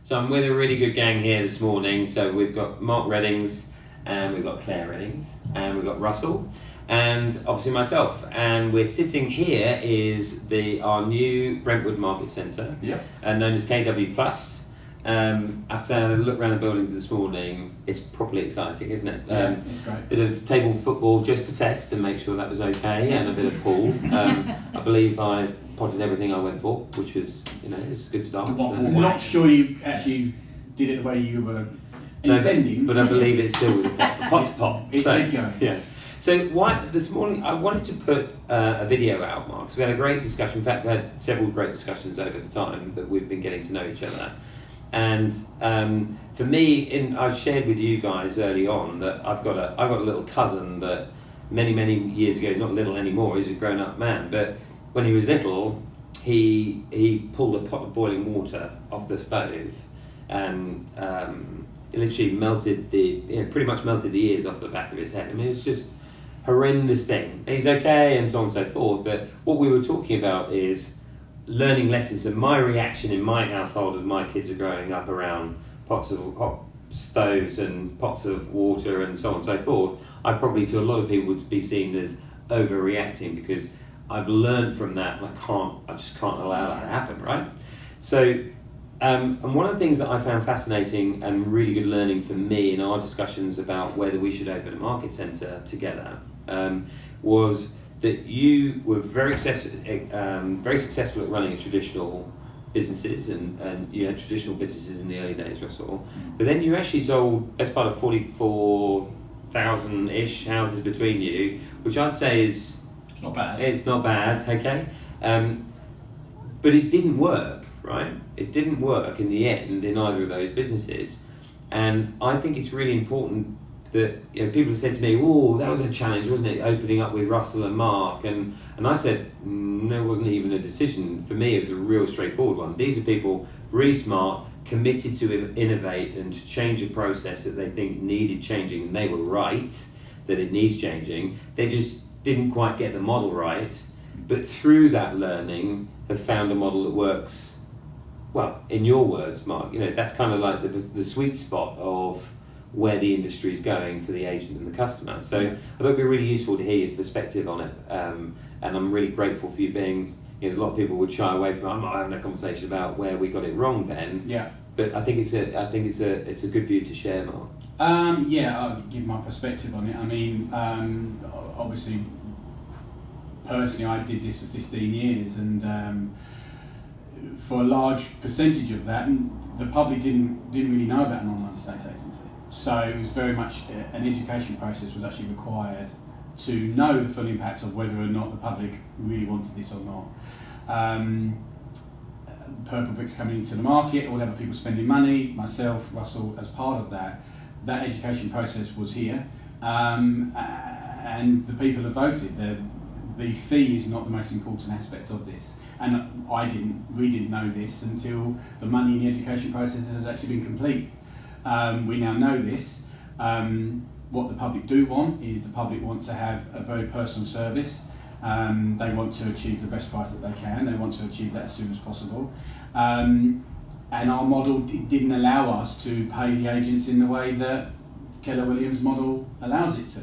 So I'm with a really good gang here this morning. So we've got Mark Reddings, and we've got Claire Reddings, and we've got Russell, and obviously myself. And we're sitting here is our new Brentwood Market Centre, known as KWUK. After I looked around the building this morning, it's properly exciting, isn't it? It's great. Bit of table football just to test and make sure that was okay, and a bit of pool. I believe I potted everything I went for, which was, it's a good start. I'm not sure you actually did it the way you were intending. But I believe it still was a pot's pot. It did go. Yeah. So this morning I wanted to put a video out, Mark, because we had a great discussion. In fact, we had several great discussions over the time that we've been getting to know each other. And for me, I shared with you guys early on that I've got a little cousin that many years ago, he's not little anymore, he's a grown-up man, but when he was little, he pulled a pot of boiling water off the stove and it literally pretty much melted the ears off the back of his head. I mean, it's just horrendous thing. And he's okay and so on and so forth, but what we were talking about is learning lessons. And my reaction in my household as my kids are growing up around pots of hot stoves and pots of water and so on and so forth, I probably to a lot of people would be seen as overreacting because I've learned from that and I just can't allow that to happen, right? So and one of the things that I found fascinating and really good learning for me in our discussions about whether we should open a market centre together was that you were very successful at running traditional businesses, and you had traditional businesses in the early days, Russell. But then you actually sold best part of 44,000-ish houses between you, which I'd say is... It's not bad. It's not bad, okay? But it didn't work, right? It didn't work in the end in either of those businesses. And I think it's really important that people have said to me, "Oh, that was a challenge, wasn't it? Opening up with Russell and Mark," and I said, "No, it wasn't even a decision for me. It was a real straightforward one. These are people really smart, committed to innovate and to change a process that they think needed changing, and they were right that it needs changing. They just didn't quite get the model right, but through that learning, have found a model that works. Well, in your words, Mark, that's kind of like the sweet spot of where the industry is going for the agent and the customer. So I thought it'd be really useful to hear your perspective on it. And I'm really grateful for you being, a lot of people would shy away from, I'm not having a conversation about where we got it wrong, Ben. Yeah. But I think it's a good view to share, Mark. I'll give my perspective on it. I mean, obviously, personally, I did this for 15 years, and for a large percentage of that, the public didn't really know about an online estate agency. So it was very much an education process was actually required to know the full impact of whether or not the public really wanted this or not. Purple bricks coming into the market, all other people spending money, myself, Russell, as part of that education process was here, and the people have voted. The fee is not the most important aspect of this, and we didn't know this until the money in the education process has actually been complete. We now know this. What the public do want is the public want to have a very personal service. They want to achieve the best price that they can. They want to achieve that as soon as possible. And our model didn't allow us to pay the agents in the way that Keller Williams model allows it to.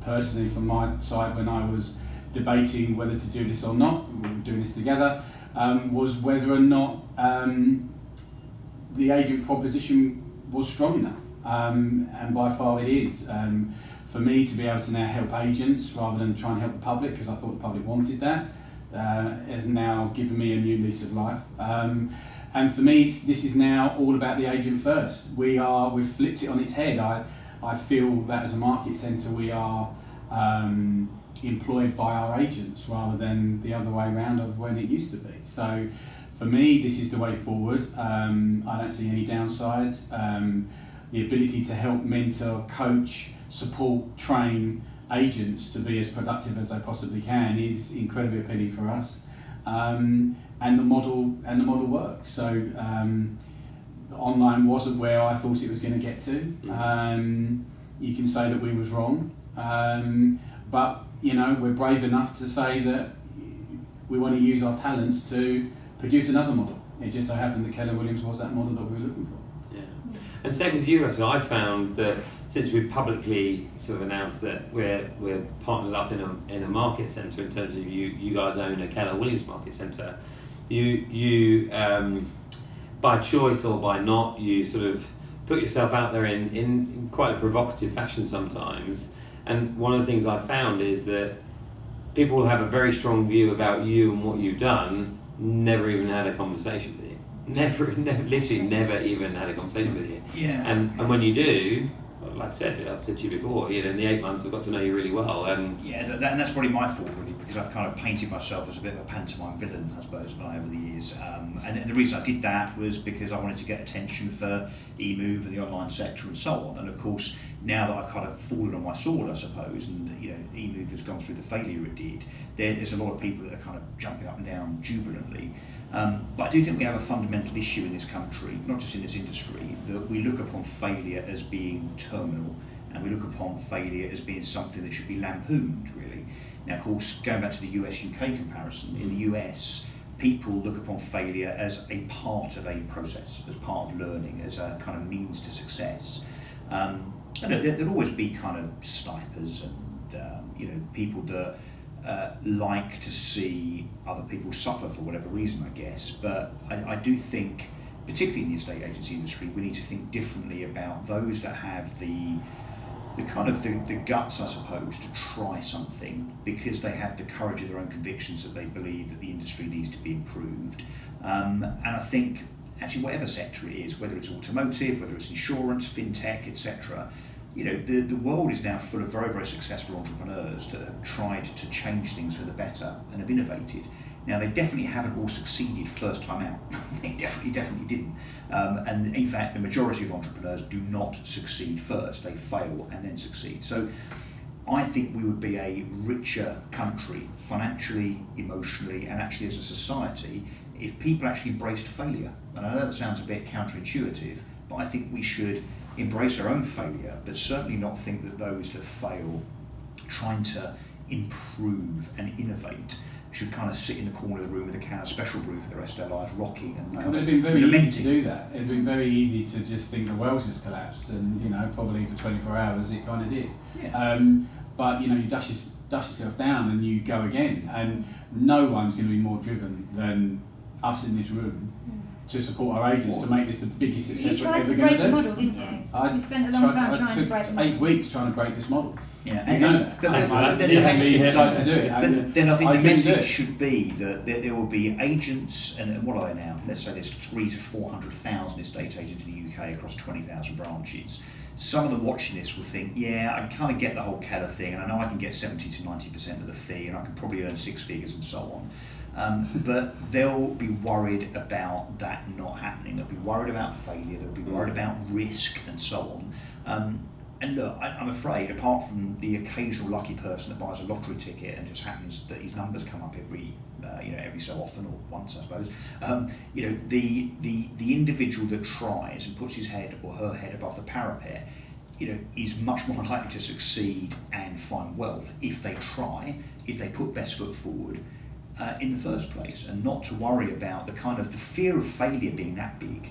Personally, from my side, when I was debating whether to do this or not, we were doing this together, was whether or not the agent proposition was strong enough, and by far it is. For me to be able to now help agents rather than try and help the public, because I thought the public wanted that, has now given me a new lease of life. And for me, this is now all about the agent first. We've flipped it on its head. I feel that as a market centre we are employed by our agents rather than the other way around of when it used to be. So for me, this is the way forward. I don't see any downsides. The ability to help mentor, coach, support, train agents to be as productive as they possibly can is incredibly appealing for us. And the model works. So online wasn't where I thought it was going to get to. You can say that we was wrong, but we're brave enough to say that we want to use our talents to produce another model. It just so happened that Keller Williams was that model that we were looking for. Yeah. And same with you, Russell. I found that since we've publicly sort of announced that we're partnered up in a market centre in terms of you guys own a Keller Williams market centre, you by choice or by not, you sort of put yourself out there in quite a provocative fashion sometimes. And one of the things I found is that people will have a very strong view about you and what you've done, never even had a conversation with you. Literally never even had a conversation with you. Yeah. And when you do, like I said, I've said to you before, in the 8 months I've got to know you really well. And and that's probably my fault, really, because I've kind of painted myself as a bit of a pantomime villain, I suppose, over the years. And the reason I did that was because I wanted to get attention for eMove and the online sector and so on. And of course, now that I've kind of fallen on my sword, I suppose, and eMove has gone through the failure it did, there's a lot of people that are kind of jumping up and down jubilantly. But I do think we have a fundamental issue in this country, not just in this industry, that we look upon failure as being terminal, and we look upon failure as being something that should be lampooned, really. Now, of course, going back to the US-UK comparison, in the US, people look upon failure as a part of a process, as part of learning, as a kind of means to success. And there'll always be kind of snipers and people that like to see other people suffer for whatever reason, I guess. But I do think, particularly in the estate agency industry, we need to think differently about those that have the guts, I suppose, to try something because they have the courage of their own convictions that they believe that the industry needs to be improved. And I think actually whatever sector it is, whether it's automotive, whether it's insurance, fintech, etc., the world is now full of very, very successful entrepreneurs that have tried to change things for the better and have innovated. Now, they definitely haven't all succeeded first time out. They definitely didn't. And in fact, the majority of entrepreneurs do not succeed first. They fail and then succeed. So I think we would be a richer country, financially, emotionally, and actually as a society, if people actually embraced failure. And I know that sounds a bit counterintuitive, but I think we should embrace our own failure, but certainly not think that those that fail, trying to improve and innovate, should kind of sit in the corner of the room with a can of special brew for the rest of their lives, rocking and kind it'd of been very lamenting. easy to do that. It'd been very easy to just think the world's just collapsed, and probably for 24 hours it kind of did. Yeah. But you dust yourself down and you go again, and no one's going to be more driven than us in this room to support our agents to make this the biggest success we're ever going to do. You tried to break the model, didn't you? You spent a long time trying to break the model. 8 weeks trying to break this model. Yeah, You know that. But I then tried to do it. then I think I the couldn't do message it. should be that there will be agents, and what are they now? Let's say there's 300,000 to 400,000 estate agents in the UK across 20,000 branches. Some of them watching this will think, yeah, I kind of get the whole Keller thing, and I know I can get 70 to 90% of the fee, and I can probably earn 6 figures and so on. But they'll be worried about that not happening. They'll be worried about failure. They'll be worried about risk and so on. And look, I'm afraid, apart from the occasional lucky person that buys a lottery ticket and just happens that his numbers come up every so often, or once, I suppose, the individual that tries and puts his head or her head above the parapet, is much more likely to succeed and find wealth if they try, if they put best foot forward in the first place, and not to worry about the fear of failure being that big.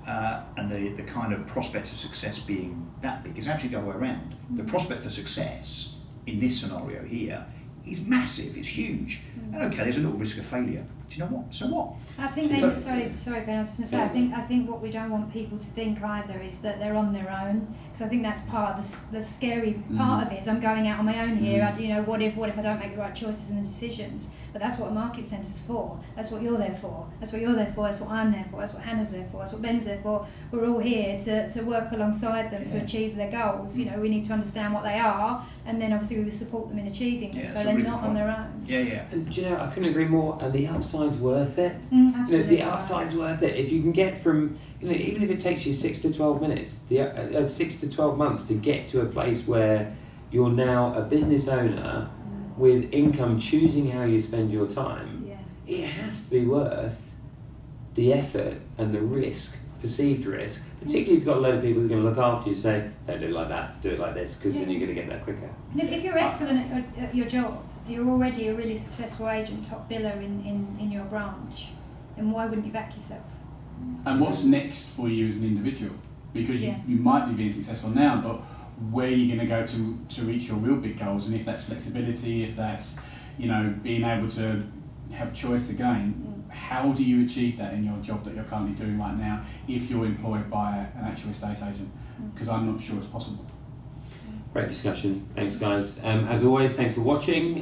And the kind of prospect of success being that big is actually the other way around. The prospect for success in this scenario here is massive, it's huge. And okay, there's a little risk of failure. Do you know what? So what? I think sorry Ben, I was just going to say, I think what we don't want people to think either is that they're on their own, because I think that's part of the scary part of it, is I'm going out on my own here, what if I don't make the right choices and the decisions? But that's what a market centre's for. That's what you're there for. That's what you're there for. That's what I'm there for. That's what Hannah's there for. That's what Ben's there for. We're all here to work alongside them to achieve their goals. We need to understand what they are, and then obviously we will support them in achieving them, so they're really not on their own. Yeah. And I couldn't agree more. And the upside's worth it. Absolutely. The upside's worth it. If you can get from, even if it takes you 6 to 12 minutes, 6 to 12 months to get to a place where you're now a business owner with income, choosing how you spend your time, it has to be worth the effort and the risk, perceived risk, particularly if you've got a load of people who are going to look after you, say, don't do it like that, do it like this, because then you're going to get that quicker. And if you're excellent at your job, you're already a really successful agent, top biller in your branch, then why wouldn't you back yourself? And what's next for you as an individual? Because you might be being successful now, but where are you going to go to reach your real big goals? And if that's flexibility, if that's, you know, being able to have choice again, how do you achieve that in your job that you're currently doing right now if you're employed by an actual estate agent? Because I'm not sure it's possible. Great discussion. Thanks, guys. As always, thanks for watching.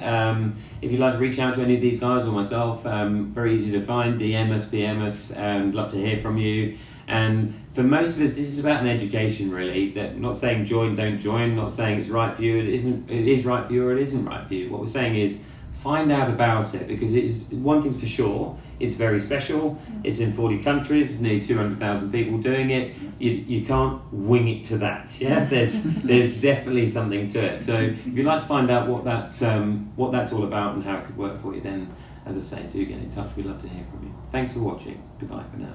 If you'd like to reach out to any of these guys or myself, very easy to find. DM us, PM us, and love to hear from you. And for most of us, this is about an education, really. That not saying join, don't join. Not saying it's right for you. It isn't. It is right for you, or it isn't right for you. What we're saying is find out about it, because it is one thing's for sure. It's very special. It's in 40 countries, nearly 200,000 people doing it. You can't wing it to that. Yeah, there's definitely something to it. So if you'd like to find out what that's all about and how it could work for you, then as I say, do get in touch. We'd love to hear from you. Thanks for watching. Goodbye for now.